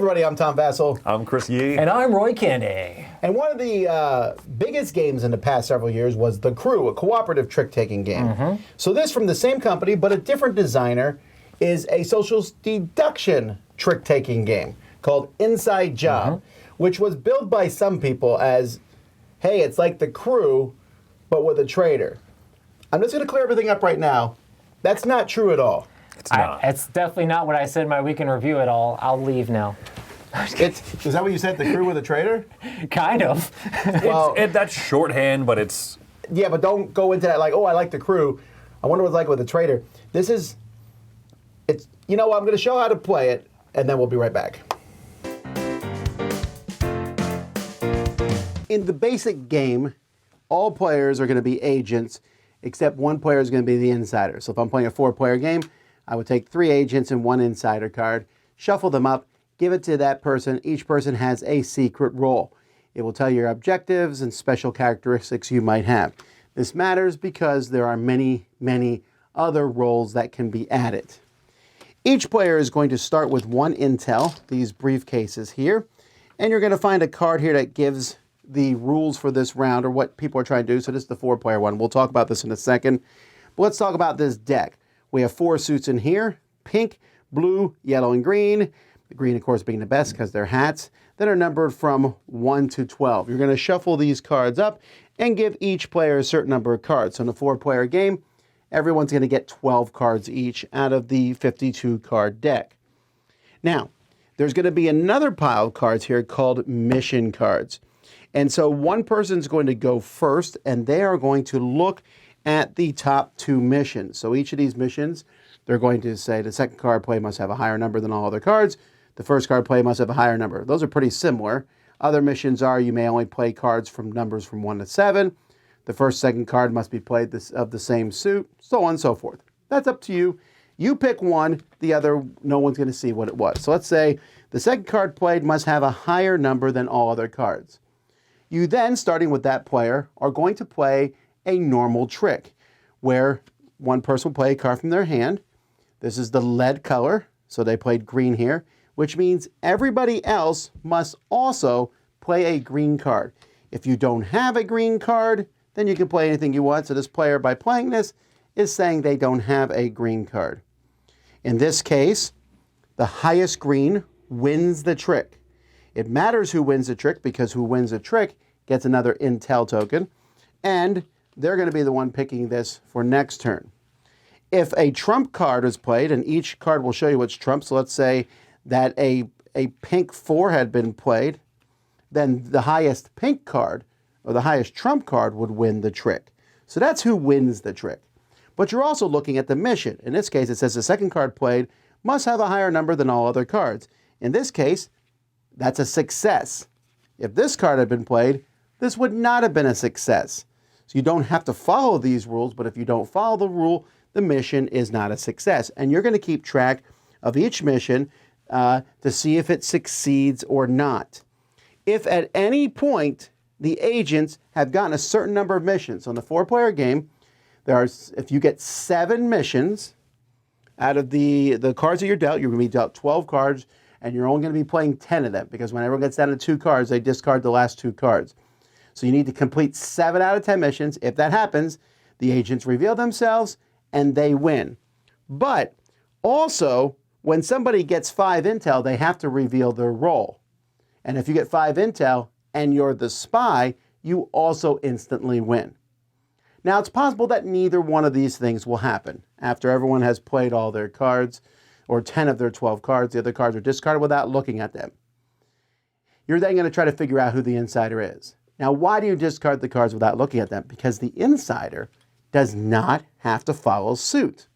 everybody, I'm Tom Vassell. I'm Chris Yee. And I'm Roy Candy. And one of the biggest games in the past several years was The Crew, a cooperative trick-taking game. So this, from the same company, but a different designer, is a social deduction trick-taking game called Inside Job, which was billed by some people as, hey, it's like The Crew, but with a traitor. I'm just going to clear everything up right now. That's not true at all. It's not. It's definitely not what I said in my weekend review at all. I'll leave now. Is that what you said, The Crew with a traitor? Kind of. Well, That's shorthand, but it's... Yeah, but don't go into that like, oh, I like The Crew. I wonder what it's like with a traitor. You know what, I'm going to show how to play it, and then we'll be right back. In the basic game, all players are going to be agents, except one player is going to be the insider. So if I'm playing a 4-player game, I would take 3 agents and 1 insider card, shuffle them up, give it to that person. Each person has a secret role. It will tell you your objectives and special characteristics you might have. This matters because there are many, many other roles that can be added. Each player is going to start with 1 intel, these briefcases here, and you're going to find a card here that gives the rules for this round or what people are trying to do. So this is the 4-player one. We'll talk about this in a second. But let's talk about this deck. We have 4 suits in here: pink, blue, yellow, and green. The green, of course, being the best because they're hats that are numbered from 1 to 12. You're going to shuffle these cards up and give each player a certain number of cards. So in a 4-player game, everyone's going to get 12 cards each out of the 52-card deck. Now, there's going to be another pile of cards here called mission cards. And so one person's going to go first, and they are going to look at the top 2 missions. So each of these missions, they're going to say the second card play must have a higher number than all other cards. The first card play must have a higher number. Those are pretty similar. Other missions are you may only play cards from numbers from 1 to 7. The first, second card must be played of the same suit, so on and so forth. That's up to you. You pick one, the other, no one's going to see what it was. So let's say the second card played must have a higher number than all other cards. You then, starting with that player, are going to play a normal trick where one person will play a card from their hand. This is the lead color, so they played green here, which means everybody else must also play a green card. If you don't have a green card, then you can play anything you want. So this player, by playing this, is saying they don't have a green card. In this case, the highest green wins the trick. It matters who wins the trick because who wins the trick gets another intel token, and they're going to be the one picking this for next turn. If a trump card is played, and each card will show you which trump, so let's say that a pink 4 had been played, then the highest pink card or the highest trump card would win the trick. So that's who wins the trick. But you're also looking at the mission. In this case, it says the second card played must have a higher number than all other cards. In this case, that's a success. If this card had been played, this would not have been a success. So you don't have to follow these rules, but if you don't follow the rule, the mission is not a success. And you're going to keep track of each mission to see if it succeeds or not. If at any point the agents have gotten a certain number of missions, so in the 4-player game, if you get 7 missions out of the cards that you're dealt, you're going to be dealt 12 cards, and you're only going to be playing 10 of them, because when everyone gets down to 2 cards, they discard the last 2 cards. So you need to complete 7 out of 10 missions. If that happens, the agents reveal themselves, and they win. But also, when somebody gets 5 intel, they have to reveal their role. And if you get 5 intel and you're the spy, you also instantly win. Now, it's possible that neither one of these things will happen. After everyone has played all their cards, or 10 of their 12 cards, the other cards are discarded without looking at them. You're then going to try to figure out who the insider is. Now, why do you discard the cards without looking at them? Because the insider does not have to follow suit.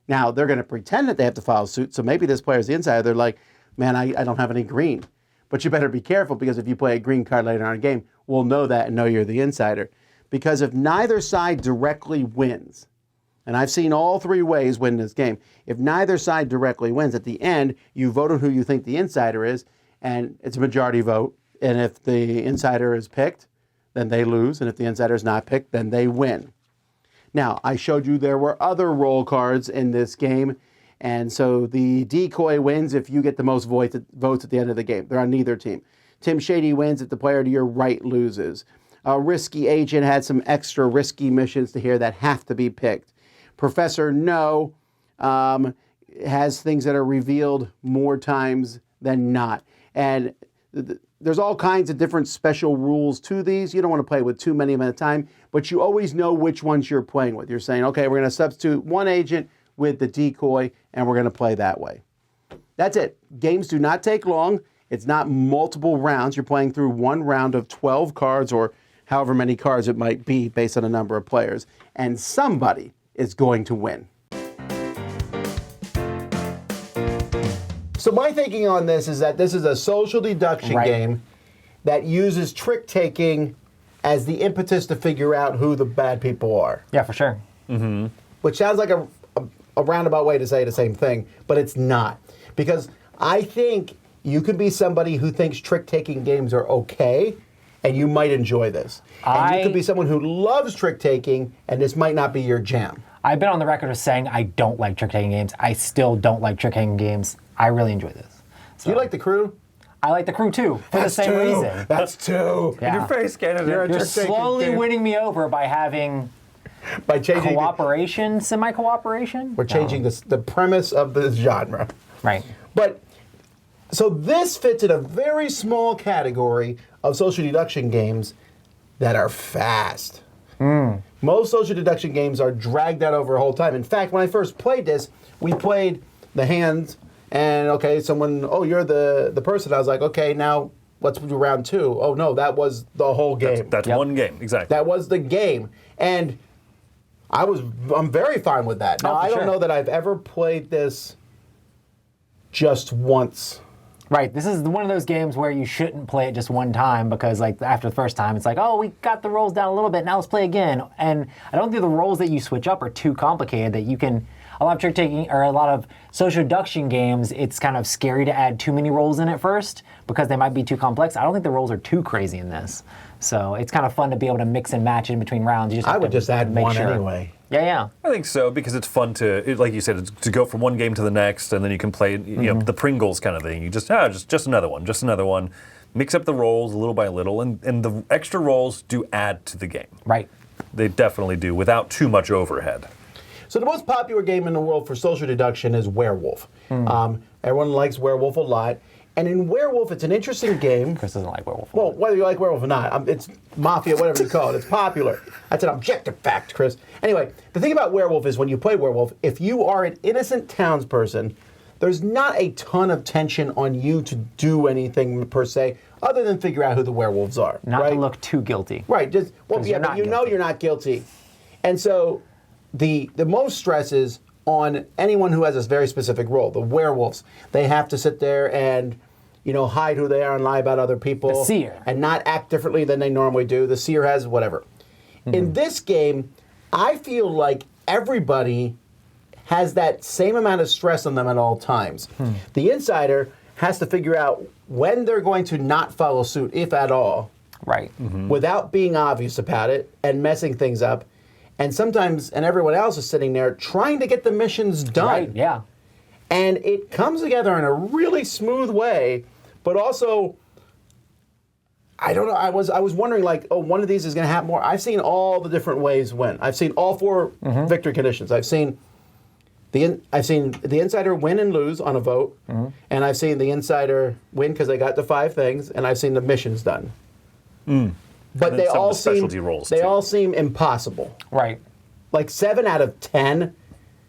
Now, they're going to pretend that they have to follow suit, so maybe this player's the insider. They're like, man, I don't have any green. But you better be careful, because if you play a green card later on in the game, we'll know that and know you're the insider. Because if neither side directly wins, and I've seen all 3 ways win this game, if neither side directly wins, at the end, you vote on who you think the insider is, and it's a majority vote. And if the insider is picked, then they lose. And if the insider is not picked, then they win. Now, I showed you there were other role cards in this game, And so the decoy wins if you get the most votes at the end of the game. They're on neither team. Tim Shady wins if the player to your right loses. Risky Agent had some extra risky missions to here that have to be picked. Professor No has things that are revealed more times than not. And there's all kinds of different special rules to these. You don't want to play with too many of them at a time, but you always know which ones you're playing with. You're saying, okay, we're going to substitute one agent with the decoy, and we're going to play that way. That's it. Games do not take long. It's not multiple rounds. You're playing through one round of 12 cards or however many cards it might be based on a number of players. And somebody is going to win. So my thinking on this is that this is a social deduction game that uses trick-taking as the impetus to figure out who the bad people are. Yeah, for sure. Mm-hmm. Which sounds like a roundabout way to say the same thing, but it's not. Because I think you can be somebody who thinks trick-taking games are okay, and you might enjoy this. And you could be someone who loves trick-taking, and this might not be your jam. I've been on the record of saying I don't like trick-taking games. I still don't like trick-taking games. I really enjoy this. So, do you like The Crew? I like The Crew, too, for the same reason. That's two. Yeah. Your face, Canada. You're slowly winning me over by having changing cooperation, semi-cooperation. We're changing the premise of the genre. Right. But, so this fits in a very small category of social deduction games that are fast. Most social deduction games are dragged out over a whole time. In fact, when I first played this, we played the hands, and okay, someone, oh, you're the person. I was like, okay, now let's do round two. Oh no, that was the whole game. That's one game, exactly. That was the game. And I'm very fine with that. Now, I don't know that I've ever played this just once. Right. This is one of those games where you shouldn't play it just one time because, like, after the first time, it's like, oh, we got the rolls down a little bit. Now let's play again. And I don't think the rolls that you switch up are too complicated that you can. A lot of trick-taking or a lot of social deduction games, it's kind of scary to add too many rolls in at first because they might be too complex. I don't think the rolls are too crazy in this. So it's kind of fun to be able to mix and match in between rounds. You just I would just add one anyway. Yeah. I think so, because it's fun like you said, to go from one game to the next, and then you can play, you know, the Pringles kind of thing. You just another one. Mix up the rolls little by little, and the extra rolls do add to the game. Right. They definitely do, without too much overhead. So the most popular game in the world for social deduction is Werewolf. Everyone likes Werewolf a lot. And in Werewolf, it's an interesting game. Chris doesn't like Werewolf. Well, whether you like Werewolf or not, it's Mafia, whatever you call it. It's popular. That's an objective fact, Chris. Anyway, the thing about Werewolf is when you play Werewolf, if you are an innocent townsperson, there's not a ton of tension on you to do anything per se, other than figure out who the werewolves are. Not to look too guilty. Right. Just, well, yeah, but you know you're not guilty. And so the most stress is on anyone who has this very specific role. The werewolves, they have to sit there and, you know, hide who they are and lie about other people. The seer. And not act differently than they normally do. The seer has whatever. In this game, I feel like everybody has that same amount of stress on them at all times. The insider has to figure out when they're going to not follow suit, if at all. Right. Without being obvious about it and messing things up. And sometimes, and everyone else is sitting there trying to get the missions done. Right, yeah. And it comes together in a really smooth way, but also, I don't know, I was wondering, like, oh, one of these is going to happen more. I've seen all the different ways win. I've seen all four victory conditions. I've seen the insider win and lose on a vote, and I've seen the insider win because they got the 5 things, and I've seen the missions done. But they all seem impossible. Right. Like 7 out of 10,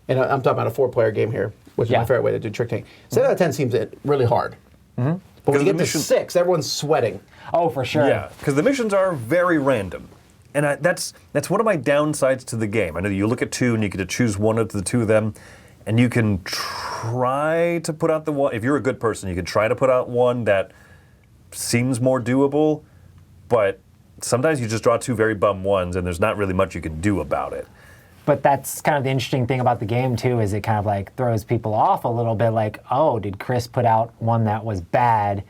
and I'm talking about a 4-player game here, which is my favorite way to do trick taking. 7 out of 10 seems really hard. But when you get to 6, everyone's sweating. Oh, for sure. Yeah, because the missions are very random. And that's one of my downsides to the game. I know you look at 2 and you get to choose one of the 2 of them, and you can try to put out the one, if you're a good person, you can try to put out one that seems more doable, but sometimes you just draw 2 very bum ones, and there's not really much you can do about it. But that's kind of the interesting thing about the game, too, is it kind of like throws people off a little bit, like, oh, did Chris put out one that was bad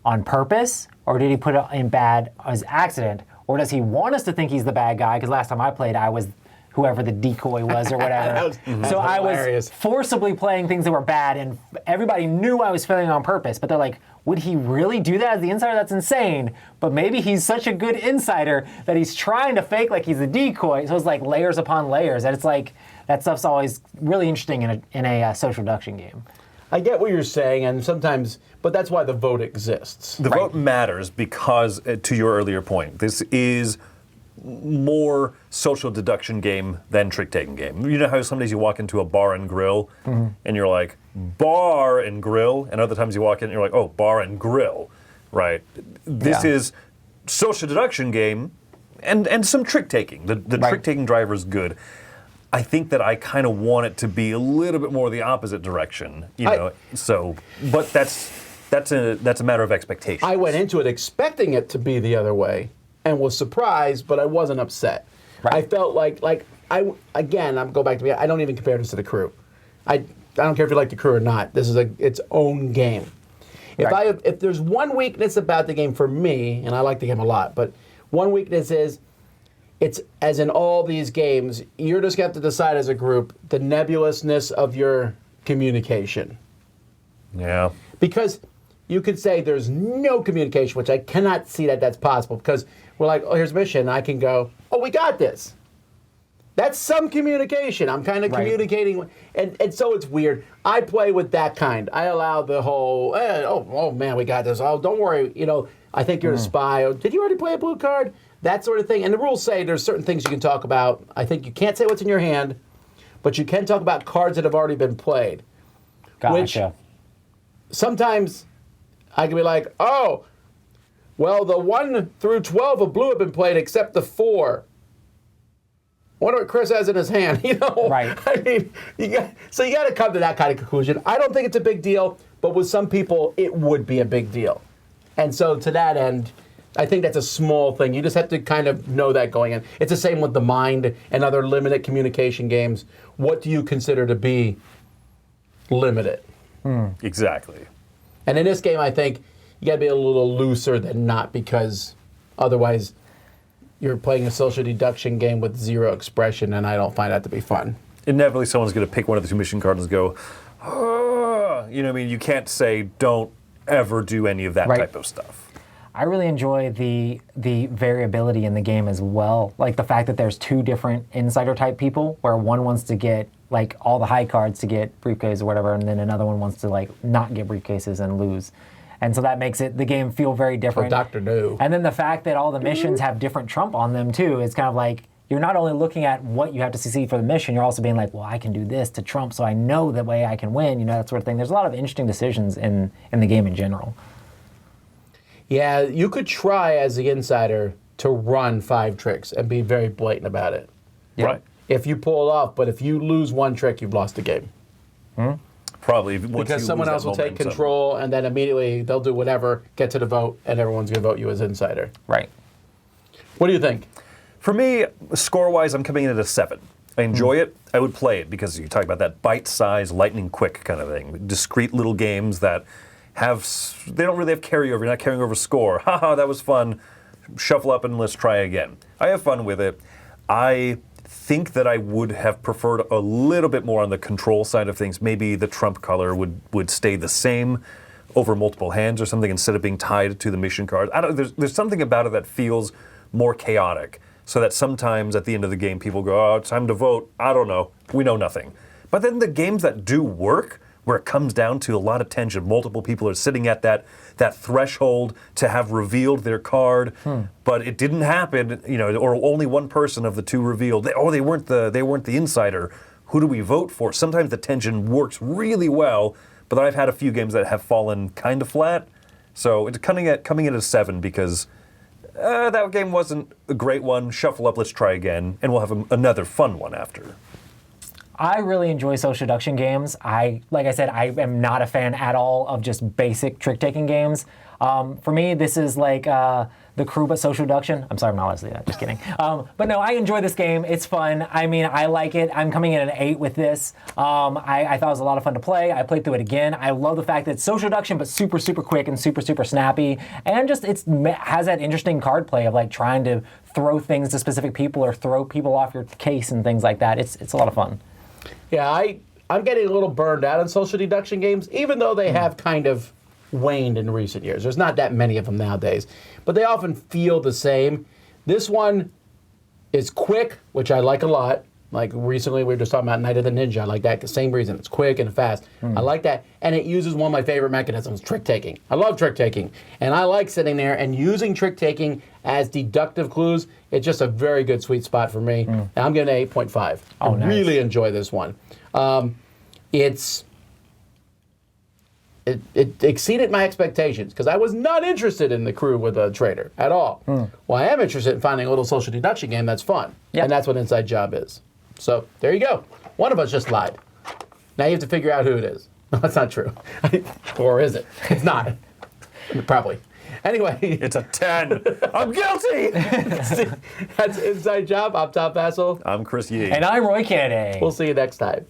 on purpose, or did he put it in bad as accident, or does he want us to think he's the bad guy? Because last time I played, I was whoever the decoy was or whatever. So I was forcibly playing things that were bad, and everybody knew I was failing on purpose, but they're like, would he really do that as the insider? That's insane. But maybe he's such a good insider that he's trying to fake like he's a decoy. So it's like layers upon layers. And it's like, that stuff's always really interesting in a social deduction game. I get what you're saying, and sometimes, but that's why the vote exists. The vote matters because, to your earlier point, this is more social deduction game than trick-taking game. You know how some days you walk into a bar and grill, and you're like, bar and grill, and other times you walk in and you're like, oh, bar and grill, right? This is social deduction game and some trick-taking. The trick-taking driver is good. I think that I kind of want it to be a little bit more the opposite direction, you know. But that's a matter of expectation. I went into it expecting it to be the other way, and was surprised, but I wasn't upset. I felt like I'm go back to me. I don't even compare this to the Crew. I don't care if you like the Crew or not. This is its own game. If there's one weakness about the game for me, and I like the game a lot, but one weakness is, it's, as in all these games, you're just going to have to decide as a group the nebulousness of your communication. Yeah. Because you could say there's no communication, which I cannot see that that's possible, because we're like, oh, here's a mission. I can go, oh, we got this. That's some communication. I'm kind of communicating. And so it's weird. I play with that kind. I allow the whole, oh, man, we got this. Oh, don't worry. You know, I think you're a spy. Oh, did you already play a blue card? That sort of thing. And the rules say there's certain things you can talk about. I think you can't say what's in your hand, but you can talk about cards that have already been played. Gotcha. Which sometimes I can be like, oh, well, the 1 through 12 of blue have been played except the 4. I wonder what Chris has in his hand, you know? Right. I mean, you got to come to that kind of conclusion. I don't think it's a big deal, but with some people, it would be a big deal. And so to that end, I think that's a small thing. You just have to kind of know that going in. It's the same with the Mind and other limited communication games. What do you consider to be limited? Exactly. And in this game, I think you got to be a little looser than not, because otherwise you're playing a social deduction game with zero expression, and I don't find that to be fun. Inevitably, someone's going to pick one of the 2 mission cards and go, oh, you know what I mean? You can't say, don't ever do any of that type of stuff. I really enjoy the variability in the game as well. Like the fact that there's 2 different insider type people, where one wants to get like all the high cards to get briefcases or whatever, and then another one wants to like not get briefcases and lose. And so that makes the game feel very different. Oh, Dr. No. And then the fact that all the missions have different trump on them too, it's kind of like, you're not only looking at what you have to succeed for the mission, you're also being like, well, I can do this to trump, so I know the way I can win, you know, that sort of thing. There's a lot of interesting decisions in the game in general. Yeah, you could try as the insider to run 5 tricks and be very blatant about it. Yeah. Right. If you pull it off, but if you lose 1 trick, you've lost the game. Probably. Because someone else will take control, and then immediately they'll do whatever, get to the vote, and everyone's going to vote you as insider. Right. What do you think? For me, score-wise, I'm coming in at a 7. I enjoy it. I would play it because you talk about that bite-sized, lightning-quick kind of thing. Discrete little games that they don't really have carryover. You're not carrying over score. Haha, that was fun. Shuffle up and let's try again. I have fun with it. I think that I would have preferred a little bit more on the control side of things. Maybe the trump color would stay the same over multiple hands or something instead of being tied to the mission card. There's something about it that feels more chaotic, so that sometimes at the end of the game people go, oh, it's time to vote. I don't know. We know nothing. But then the games that do work, where it comes down to a lot of tension, multiple people are sitting at that threshold to have revealed their card, but it didn't happen, you know, or only one person of the 2 revealed. They weren't the insider. Who do we vote for? Sometimes the tension works really well, but then I've had a few games that have fallen kind of flat. So it's coming in at a 7 because that game wasn't a great one. Shuffle up, let's try again, and we'll have another fun one after. I really enjoy social deduction games. Like I said, I am not a fan at all of just basic trick-taking games. For me, this is like the crew but social deduction. I'm sorry, I'm not allowed to say that. Just kidding. But no, I enjoy this game. It's fun. I mean, I like it. I'm coming in at an 8 with this. I thought it was a lot of fun to play. I played through it again. I love the fact that it's social deduction, but super, super quick and super, super snappy. And just it has that interesting card play of like trying to throw things to specific people or throw people off your case and things like that. It's a lot of fun. Yeah, I'm getting a little burned out on social deduction games, even though they have kind of waned in recent years. There's not that many of them nowadays, but they often feel the same. This one is quick, which I like a lot. Like recently, we were just talking about Night of the Ninja. I like that. The same reason. It's quick and fast. I like that. And it uses one of my favorite mechanisms, trick-taking. I love trick-taking. And I like sitting there and using trick-taking as deductive clues. It's just a very good sweet spot for me. And I'm giving it 8.5. Oh, I nice. really enjoy this one. It exceeded my expectations because I was not interested in the crew with a trader at all. Well, I am interested in finding a little social deduction game that's fun. Yep. And that's what Inside Job is. So there you go. One of us just lied. Now you have to figure out who it is. No, that's not true. Or is it? It's not. Probably. Anyway. It's a 10. I'm guilty. That's Inside Job. I'm Tom Fassel. I'm Chris Yee. And I'm Roy Kennedy. We'll see you next time.